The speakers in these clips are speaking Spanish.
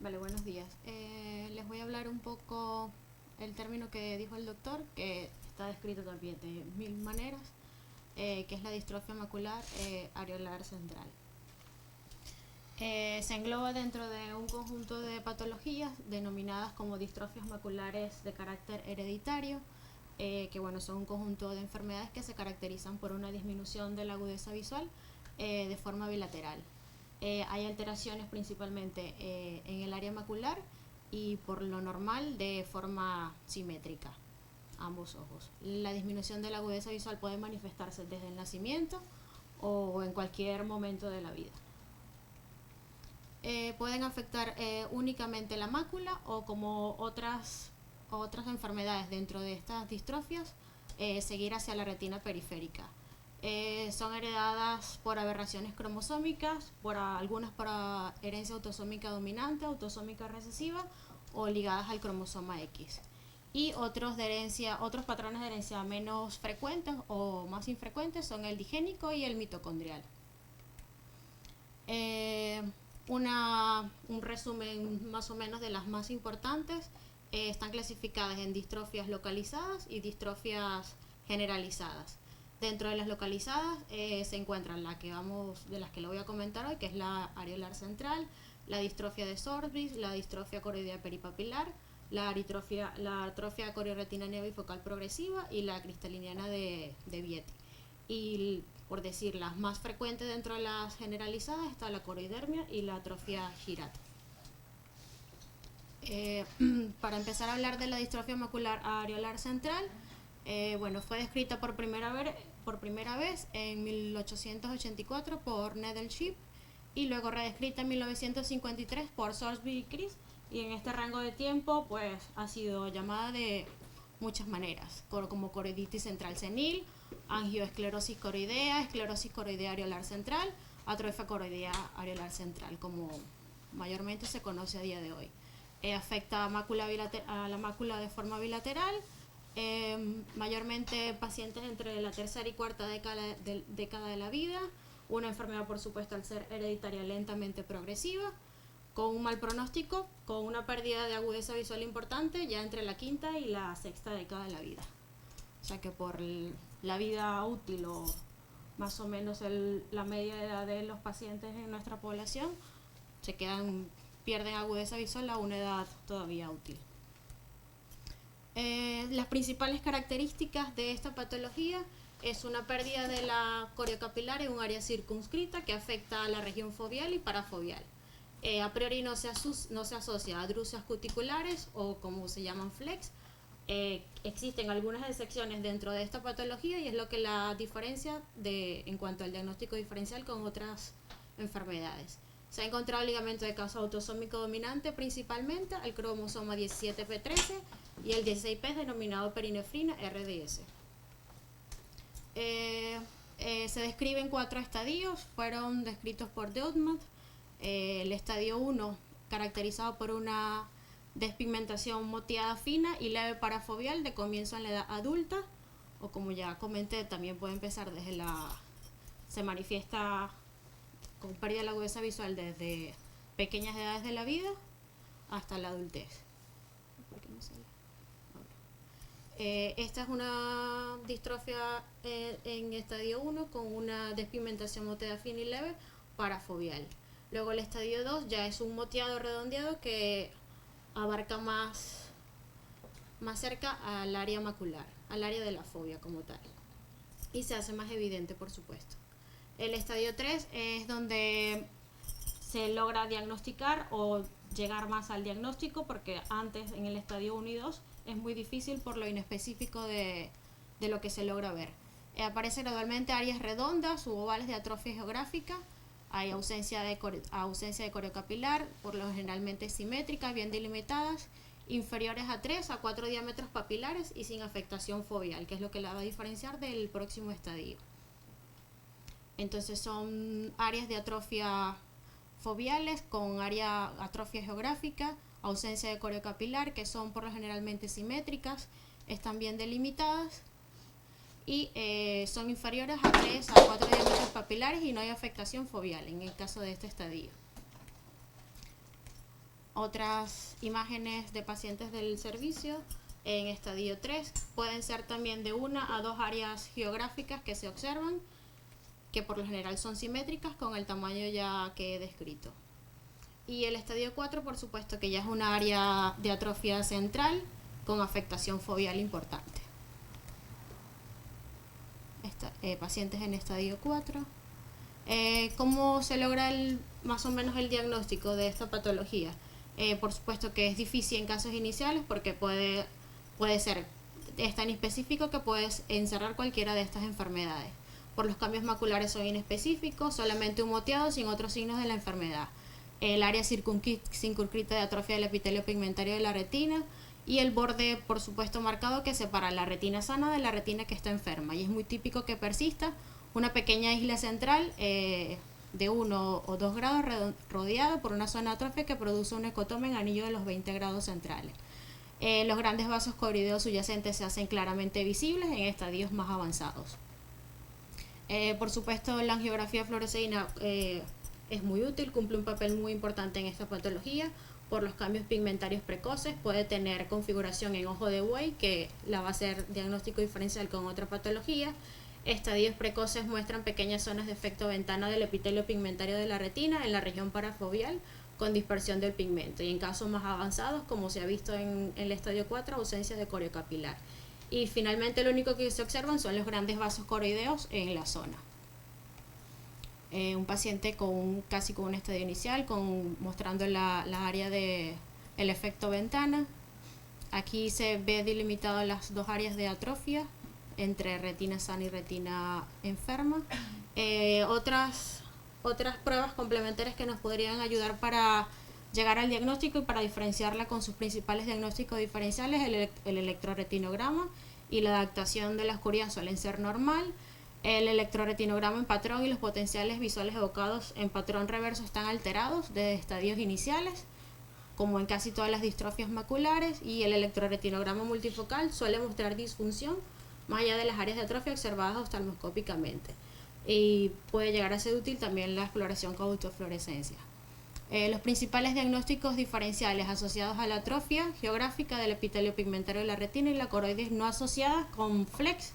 Vale, buenos días. Les voy a hablar un poco el término que dijo el doctor, que está descrito también de mil maneras, que es la distrofia macular areolar central. Se engloba dentro de un conjunto de patologías denominadas como distrofias maculares de carácter hereditario, que bueno, son un conjunto de enfermedades que se caracterizan por una disminución de la agudeza visual de forma bilateral. Hay alteraciones principalmente en el área macular y por lo normal de forma simétrica, ambos ojos. La disminución de la agudeza visual puede manifestarse desde el nacimiento o en cualquier momento de la vida. Pueden afectar únicamente la mácula o como otras enfermedades dentro de estas distrofias, seguir hacia la retina periférica. Son heredadas por aberraciones cromosómicas, algunas por herencia autosómica dominante, autosómica recesiva o ligadas al cromosoma X. Y otros patrones de herencia menos frecuentes o más infrecuentes son el digénico y el mitocondrial. Un resumen más o menos de las más importantes. Están clasificadas en distrofias localizadas y distrofias generalizadas. Dentro de las localizadas se encuentran de las que le voy a comentar hoy, que es la areolar central, la distrofia de Sorbis, la distrofia coroidea peripapilar, la atrofia corioretinea bifocal progresiva y la cristaliniana de Vieti. Y por decir las más frecuentes dentro de las generalizadas está la coroidermia y la atrofia Girata. Para empezar a hablar de la distrofia macular areolar central, fue descrita por primera vez en 1884 por Nedelchip y luego reescrita en 1953 por Sorsby y Chris, y en este rango de tiempo pues ha sido llamada de muchas maneras, como coroiditis central senil, angioesclerosis coroidea, esclerosis coroidea areolar central, atrofia coroidea areolar central, como mayormente se conoce a día de hoy. Afecta a la mácula de forma bilateral, mayormente pacientes entre la tercera y cuarta década de la vida, una enfermedad por supuesto al ser hereditaria lentamente progresiva, con un mal pronóstico, con una pérdida de agudeza visual importante ya entre la quinta y la sexta década de la vida. O sea que por la vida útil o más o menos la media de edad de los pacientes en nuestra población pierden agudeza visual a una edad todavía útil. Las principales características de esta patología es una pérdida de la coriocapilar en un área circunscrita que afecta a la región foveal y parafoveal. A priori no se asocia a drusias cuticulares o como se llaman flex. Existen algunas excepciones dentro de esta patología y es lo que la diferencia en cuanto al diagnóstico diferencial con otras enfermedades. Se ha encontrado ligamento de causa autosómico dominante principalmente, el cromosoma 17p13 y el 16p denominado perinefrina RDS. Se describen 4 estadios, fueron descritos por Deutschmann. El estadio 1, caracterizado por una despigmentación moteada fina y leve parafoveal de comienzo en la edad adulta, o como ya comenté, también puede empezar se manifiesta con pérdida de la agudeza visual desde pequeñas edades de la vida hasta la adultez. ¿Por qué no sale? Esta es una distrofia en estadio 1 con una despigmentación moteada fina y leve parafoveal. Luego el estadio 2 ya es un moteado redondeado que abarca más cerca al área macular, al área de la fobia como tal, y se hace más evidente, por supuesto. El estadio 3 es donde se logra diagnosticar o llegar más al diagnóstico, porque antes en el estadio 1 y 2 es muy difícil por lo inespecífico de lo que se logra ver. Aparece gradualmente áreas redondas u ovales de atrofia geográfica. Hay ausencia de coriocapilar, por lo generalmente simétricas, bien delimitadas, inferiores a 3 a 4 diámetros papilares y sin afectación foveal, que es lo que la va a diferenciar del próximo estadio. Entonces son áreas de atrofia foveales con atrofia geográfica, ausencia de coriocapilar, que son por lo generalmente simétricas, están bien delimitadas y son inferiores a 3 a 4 diámetros papilares y no hay afectación foveal en el caso de este estadio. Otras imágenes de pacientes del servicio en estadio 3 pueden ser también de 1 a 2 áreas geográficas que se observan, que por lo general son simétricas con el tamaño ya que he descrito. Y el estadio 4, por supuesto, que ya es una área de atrofia central con afectación foveal importante. Pacientes en estadio 4. ¿Cómo se logra más o menos el diagnóstico de esta patología? Por supuesto que es difícil en casos iniciales porque puede ser, es tan específico que puedes encerrar cualquiera de estas enfermedades. Por los cambios maculares son inespecíficos, solamente un moteado sin otros signos de la enfermedad. El área circunscrita de atrofia del epitelio pigmentario de la retina y el borde, por supuesto, marcado que separa la retina sana de la retina que está enferma. Y es muy típico que persista una pequeña isla central de 1 o 2 grados rodeada por una zona atrofia que produce un ecotoma en anillo de los 20 grados centrales. Los grandes vasos coroideos subyacentes se hacen claramente visibles en estadios más avanzados. Por supuesto, la angiografía fluoresceína es muy útil, cumple un papel muy importante en esta patología por los cambios pigmentarios precoces. Puede tener configuración en ojo de buey, que la va a hacer diagnóstico diferencial con otra patología. Estadios precoces muestran pequeñas zonas de efecto ventana del epitelio pigmentario de la retina en la región parafoveal con dispersión del pigmento, y en casos más avanzados, como se ha visto en el estadio 4, ausencia de corio capilar. Y finalmente lo único que se observan son los grandes vasos coroideos en la zona. Un paciente casi con un estadio inicial, mostrando la área del efecto ventana. Aquí se ve delimitado las dos áreas de atrofia entre retina sana y retina enferma. Otras pruebas complementarias que nos podrían ayudar para llegar al diagnóstico y para diferenciarla con sus principales diagnósticos diferenciales, el electroretinograma y la adaptación de la oscuridad suelen ser normal. El electroretinograma en patrón y los potenciales visuales evocados en patrón reverso están alterados desde estadios iniciales, como en casi todas las distrofias maculares, y el electroretinograma multifocal suele mostrar disfunción más allá de las áreas de atrofia observadas oftalmoscópicamente, y puede llegar a ser útil también la exploración con autofluorescencia. Los principales diagnósticos diferenciales asociados a la atrofia geográfica del epitelio pigmentario de la retina y la coroides no asociadas con flex,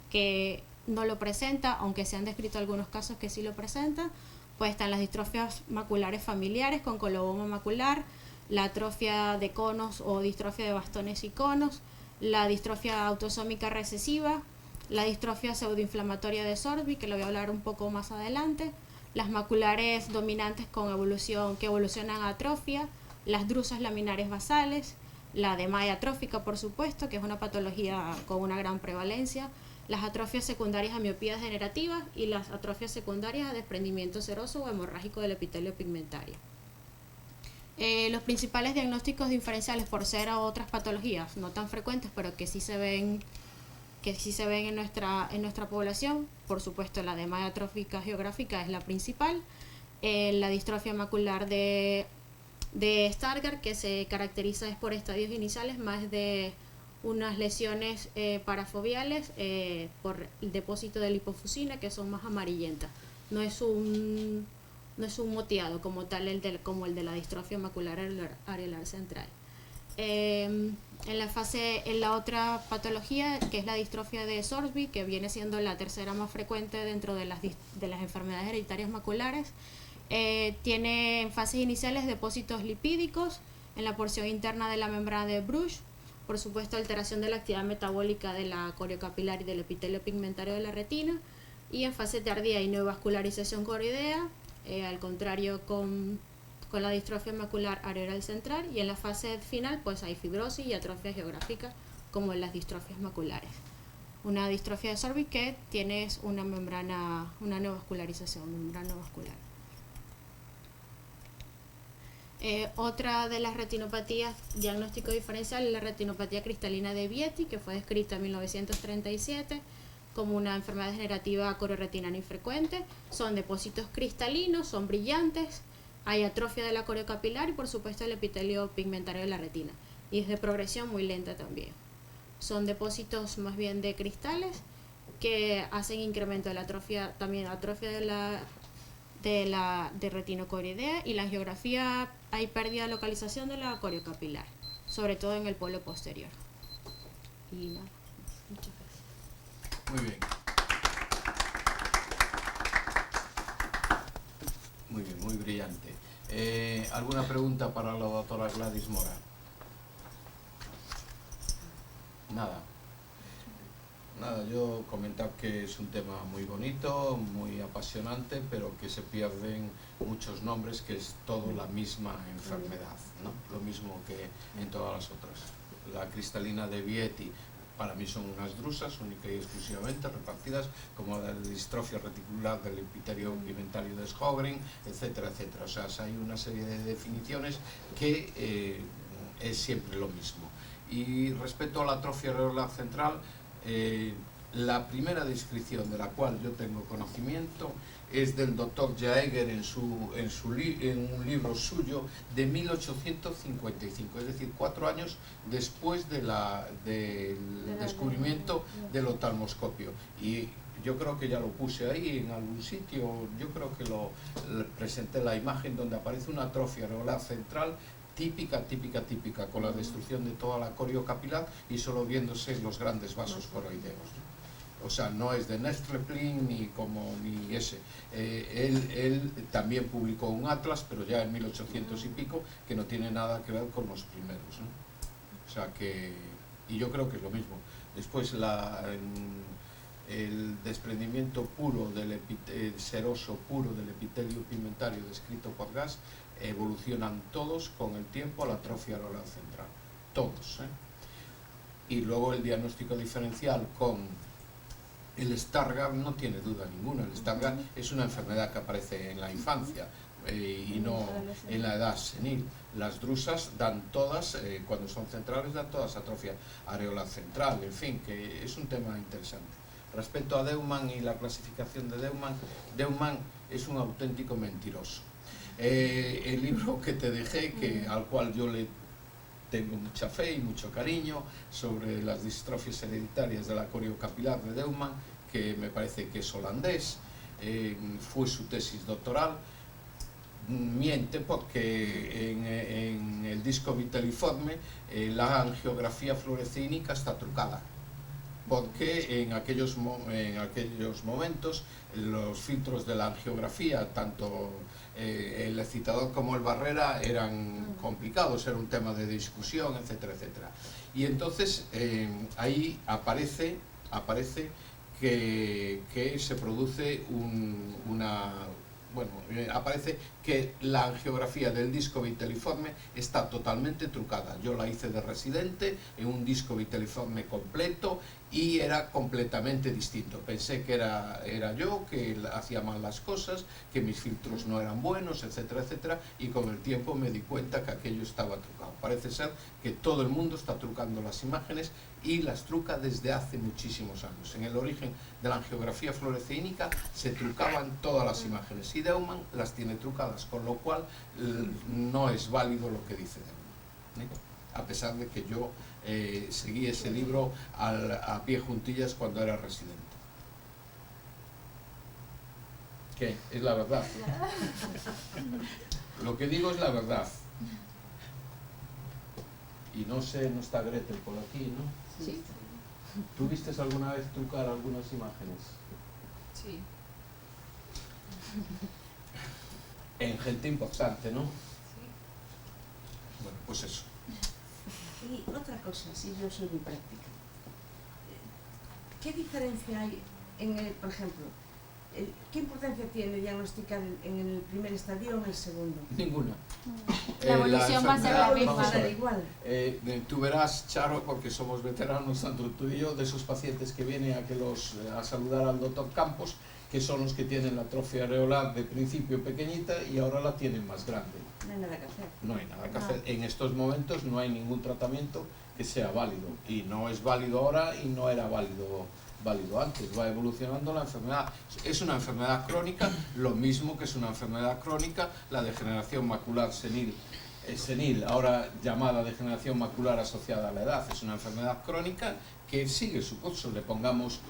que no lo presenta, aunque se han descrito algunos casos que sí lo presentan. Pues están las distrofias maculares familiares con coloboma macular, la atrofia de conos o distrofia de bastones y conos, la distrofia autosómica recesiva, la distrofia pseudoinflamatoria de Sorsby, que lo voy a hablar un poco más adelante, las maculares dominantes que evolucionan a atrofia, las drusas laminares basales, la demaya atrófica, por supuesto, que es una patología con una gran prevalencia, las atrofias secundarias a miopía degenerativa y las atrofias secundarias a desprendimiento seroso o hemorrágico del epitelio pigmentario. Los principales diagnósticos diferenciales, por ser a otras patologías no tan frecuentes, pero que sí se ven en nuestra población, por supuesto la demaya atrófica geográfica es la principal, la distrofia macular de Stargardt, que se caracteriza por estadios iniciales más de unas lesiones parafoveales por el depósito de lipofusina, que son más amarillentas. No es un moteado como tal como el de la distrofia macular areolar central. En la otra patología, que es la distrofia de Sorsby, que viene siendo la tercera más frecuente dentro de las enfermedades hereditarias maculares, tiene en fases iniciales depósitos lipídicos en la porción interna de la membrana de Bruch, por supuesto alteración de la actividad metabólica de la coriocapilar y del epitelio pigmentario de la retina, y en fase tardía hay neovascularización coroidea, al contrario con la distrofia macular areolar central, y en la fase final pues hay fibrosis y atrofia geográfica como en las distrofias maculares. Una distrofia de Sorsby que tiene una neovascularización, membrana vascular. Otra de las retinopatías diagnóstico diferencial es la retinopatía cristalina de Vietti, que fue descrita en 1937 como una enfermedad degenerativa corioretinal infrecuente. Son depósitos cristalinos, son brillantes, hay atrofia de la coriocapilar y por supuesto el epitelio pigmentario de la retina, y es de progresión muy lenta también. Son depósitos más bien de cristales que hacen incremento de la atrofia, también atrofia de retinocoridea, y la angiografía hay pérdida de localización de la coriocapilar, sobre todo en el polo posterior. Y nada, muchas gracias. Muy bien. Muy bien, muy brillante. ¿Alguna pregunta para la doctora Gladys Mora? Nada. Nada, yo comentar que es un tema muy bonito, muy apasionante, pero que se pierden muchos nombres, que es todo la misma enfermedad, ¿no? Lo mismo que en todas las otras. La cristalina de Vietti, para mí son unas drusas, única y exclusivamente, repartidas, como la distrofia reticular del epitelio pigmentario de Sjögren, etcétera, etcétera. O sea, hay una serie de definiciones que es siempre lo mismo. Y respecto a la atrofia areolar central, la primera descripción de la cual yo tengo conocimiento es del doctor Jaeger en un libro suyo de 1855, es decir, 4 años después del descubrimiento del oftalmoscopio. Y yo creo que ya lo puse ahí en algún sitio, yo creo que presenté la imagen donde aparece una atrofia areolar central típica, con la destrucción de toda la coriocapilar y solo viéndose los grandes vasos coroideos, ¿no? O sea, no es de Nestleplin ni ese. Él también publicó un atlas, pero ya en 1800 y pico, que no tiene nada que ver con los primeros, ¿no? O sea que, y yo creo que es lo mismo. Después el desprendimiento puro seroso puro del epitelio pigmentario descrito por Gass, evolucionan todos con el tiempo a la atrofia areolar central, todos, ¿eh? Y luego el diagnóstico diferencial con el Stargardt no tiene duda ninguna. El Stargardt es una enfermedad que aparece en la infancia y no en la edad senil. Las drusas dan todas, cuando son centrales, dan todas atrofia areolar central, en fin, que es un tema interesante. Respecto a Deumann y la clasificación de Deumann es un auténtico mentiroso. El libro que te dejé, al cual yo le tengo mucha fe y mucho cariño, sobre las distrofias hereditarias de la coriocapilar de Deumann, que me parece que es holandés, fue su tesis doctoral, miente porque en el disco viteliforme la angiografía fluorescínica está trucada, porque en aquellos momentos los filtros de la angiografía, tanto el excitador como el barrera, eran complicados, era un tema de discusión, etcétera, etcétera. Y entonces ahí aparece que se produce aparece que la angiografía del disco viteliforme está totalmente trucada. Yo la hice de residente en un disco viteliforme completo y era completamente distinto. Pensé que era yo, que hacía mal las cosas, que mis filtros no eran buenos, etcétera, etcétera, y con el tiempo me di cuenta que aquello estaba trucado. Parece ser que todo el mundo está trucando las imágenes y las truca desde hace muchísimos años. En el origen de la angiografía fluorescínica se trucaban todas las imágenes y Deumann las tiene trucadas, con lo cual no es válido lo que dice Deumann, ¿eh? A pesar de que yo seguí ese libro a pie juntillas cuando era residente. ¿Qué? Es la verdad. Lo que digo es la verdad. Y no sé, no está Gretel por aquí, ¿no? Sí. ¿Tú viste alguna vez trucar algunas imágenes? Sí. En gente importante, ¿no? Sí. Bueno, pues eso. Y otra cosa, si yo soy muy práctica, ¿qué diferencia hay por ejemplo, qué importancia tiene diagnosticar en el primer estadio o en el segundo? Ninguna. La evolución va a ser la misma. Vamos a ver. Igual. Tú verás, Charo, porque somos veteranos, tanto tú y yo, de esos pacientes que vienen a saludar al doctor Campos, que son los que tienen la atrofia areolar de principio pequeñita y ahora la tienen más grande. No hay nada que hacer. No hay nada que hacer. En estos momentos no hay ningún tratamiento que sea válido. Y no es válido ahora y no era válido antes. Va evolucionando la enfermedad. Es una enfermedad crónica, lo mismo que es una enfermedad crónica la degeneración macular senil, ahora llamada degeneración macular asociada a la edad. Es una enfermedad crónica que sigue su curso, le pongamos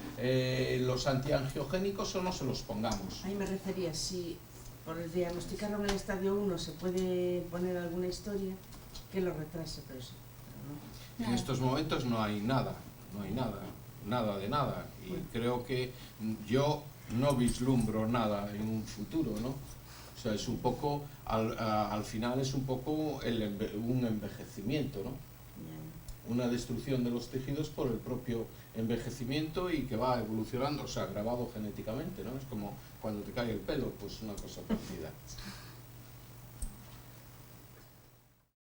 los antiangiogénicos o no se los pongamos. Ahí me refería, si por diagnosticarlo en el estadio 1 se puede poner alguna historia que lo retrase, pero sí. Pero no. En estos momentos no hay nada, nada de nada. Y Bueno. creo que yo no vislumbro nada en un futuro, ¿no? O sea, es un poco, al final es un poco un envejecimiento, ¿no? Una destrucción de los tejidos por el propio envejecimiento y que va evolucionando, o sea, grabado genéticamente, ¿no? Es como cuando te cae el pelo, pues una cosa parecida.